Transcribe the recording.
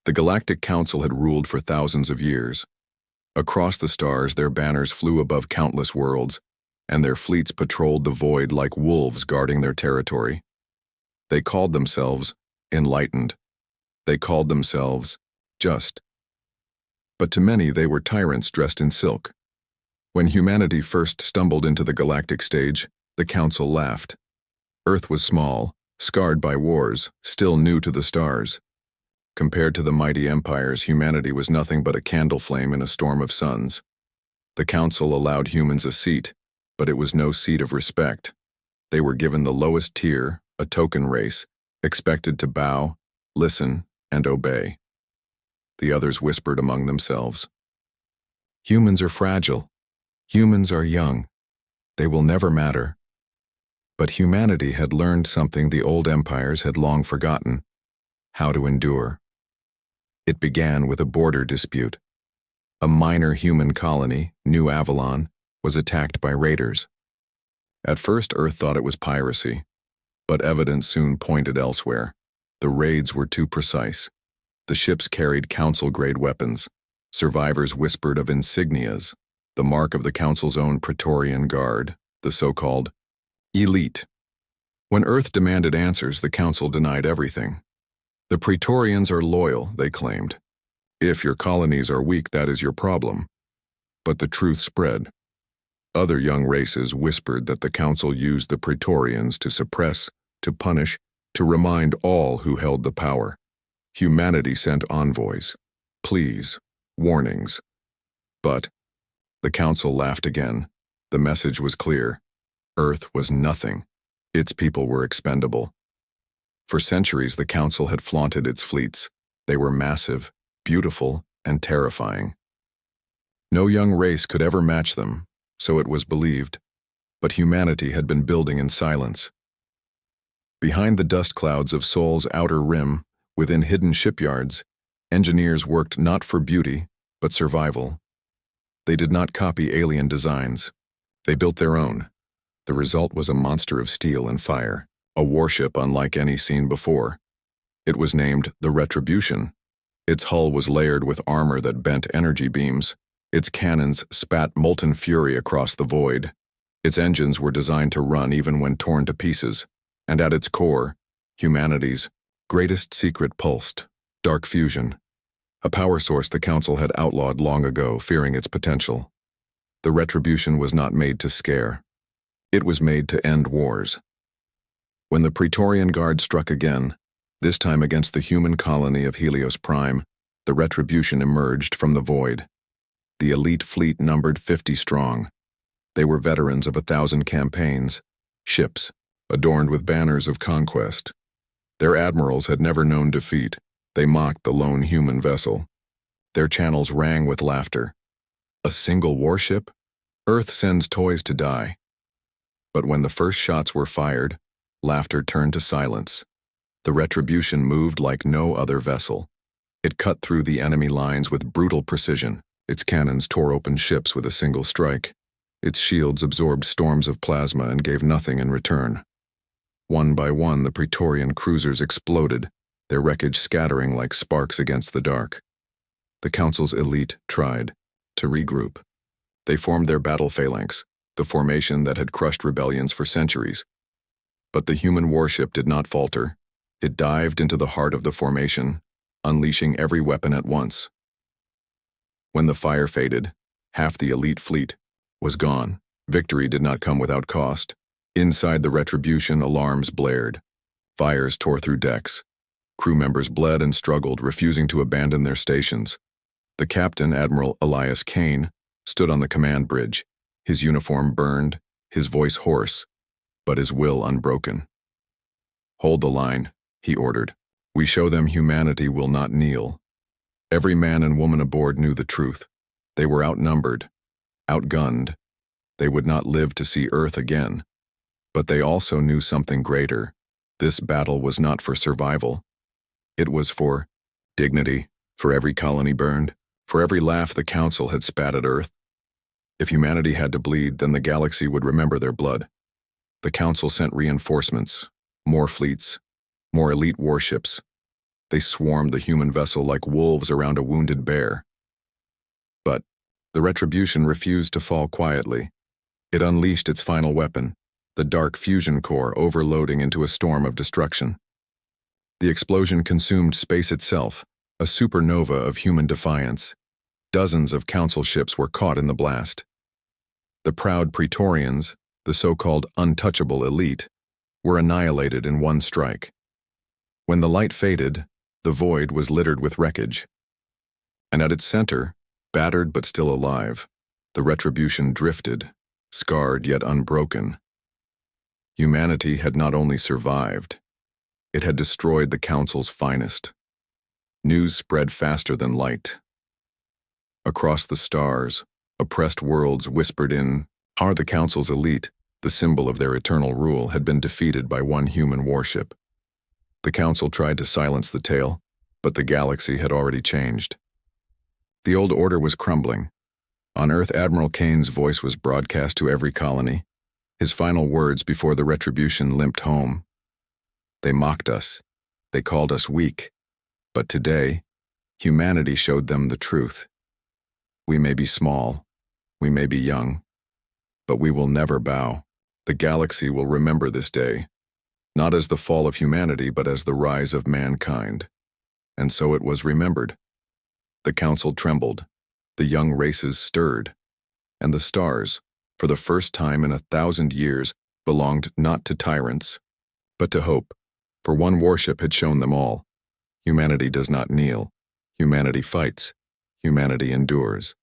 The Galactic Council had ruled for thousands of years. Across the stars, their banners flew above countless worlds, and their fleets patrolled the void like wolves guarding their territory. They called themselves enlightened. They called themselves just. But to many, they were tyrants dressed in silk. When humanity first stumbled into the galactic stage, the Council laughed. Earth was small, scarred by wars, still new to the stars. Compared to the mighty empires, humanity was nothing but a candle flame in a storm of suns. The Council allowed humans a seat, but it was no seat of respect. They were given the lowest tier, a token race, expected to bow, listen, and obey. The others whispered among themselves. Humans are fragile. Humans are young. They will never matter. But humanity had learned something the old empires had long forgotten: how to endure. It began with a border dispute. A minor human colony, New Avalon, was attacked by raiders. At first, Earth thought it was piracy, but evidence soon pointed elsewhere. The raids were too precise. The ships carried Council-grade weapons. Survivors whispered of insignias, the mark of the Council's own Praetorian Guard, the so-called elite. When Earth demanded answers, the Council denied everything. The Praetorians are loyal, they claimed. If your colonies are weak, that is your problem. But the truth spread. Other young races whispered that the Council used the Praetorians to suppress, to punish, to remind all who held the power. Humanity sent envoys, pleas, warnings. But the Council laughed again. The message was clear. Earth was nothing. Its people were expendable. For centuries, the Council had flaunted its fleets. They were massive, beautiful, and terrifying. No young race could ever match them, so it was believed. But humanity had been building in silence. Behind the dust clouds of Sol's outer rim, within hidden shipyards, engineers worked not for beauty, but survival. They did not copy alien designs. They built their own. The result was a monster of steel and fire, a warship unlike any seen before. It was named the Retribution. Its hull was layered with armor that bent energy beams. Its cannons spat molten fury across the void. Its engines were designed to run even when torn to pieces. And at its core, humanity's greatest secret pulsed: dark fusion. A power source the Council had outlawed long ago, fearing its potential. The Retribution was not made to scare. It was made to end wars. When the Praetorian Guard struck again, this time against the human colony of Helios Prime, the Retribution emerged from the void. The elite fleet numbered 50 strong. They were veterans of 1,000 campaigns, ships, adorned with banners of conquest. Their admirals had never known defeat. They mocked the lone human vessel. Their channels rang with laughter. A single warship? Earth sends toys to die. But when the first shots were fired, laughter turned to silence. The Retribution moved like no other vessel. It cut through the enemy lines with brutal precision. Its cannons tore open ships with a single strike. Its shields absorbed storms of plasma and gave nothing in return. One by one, the Praetorian cruisers exploded, their wreckage scattering like sparks against the dark. The Council's elite tried to regroup. They formed their battle phalanx, the formation that had crushed rebellions for centuries. But the human warship did not falter. It dived into the heart of the formation, unleashing every weapon at once. When the fire faded, half the elite fleet was gone. Victory did not come without cost. Inside the Retribution, alarms blared. Fires tore through decks. Crew members bled and struggled, refusing to abandon their stations. The captain, Admiral Elias Kane, stood on the command bridge, his uniform burned, his voice hoarse, but his will unbroken. "Hold the line," he ordered. "We show them humanity will not kneel." Every man and woman aboard knew the truth. They were outnumbered, outgunned. They would not live to see Earth again. But they also knew something greater. This battle was not for survival. It was for dignity, for every colony burned, for every laugh the Council had spat at Earth. If humanity had to bleed, then the galaxy would remember their blood. The Council sent reinforcements, more fleets, more elite warships. They swarmed the human vessel like wolves around a wounded bear. But the Retribution refused to fall quietly. It unleashed its final weapon, the dark fusion core overloading into a storm of destruction. The explosion consumed space itself, a supernova of human defiance. Dozens of council ships were caught in the blast. The proud Praetorians, the so-called untouchable elite, were annihilated in one strike. When the light faded, the void was littered with wreckage. And at its center, battered but still alive, the Retribution drifted, scarred yet unbroken. Humanity had not only survived, it had destroyed the Council's finest. News spread faster than light. Across the stars, oppressed worlds whispered in, the Council's elite, the symbol of their eternal rule, had been defeated by one human warship. The Council tried to silence the tale, but the galaxy had already changed. The old order was crumbling. On Earth, Admiral Kane's voice was broadcast to every colony, his final words before the Retribution limped home. They mocked us. They called us weak. But today, humanity showed them the truth. We may be small, we may be young, but we will never bow. The galaxy will remember this day, not as the fall of humanity, but as the rise of mankind. And so it was remembered. The Council trembled, the young races stirred, and the stars, for the first time in 1,000 years, belonged not to tyrants, but to hope, for one warship had shown them all. Humanity does not kneel. Humanity fights. Humanity endures.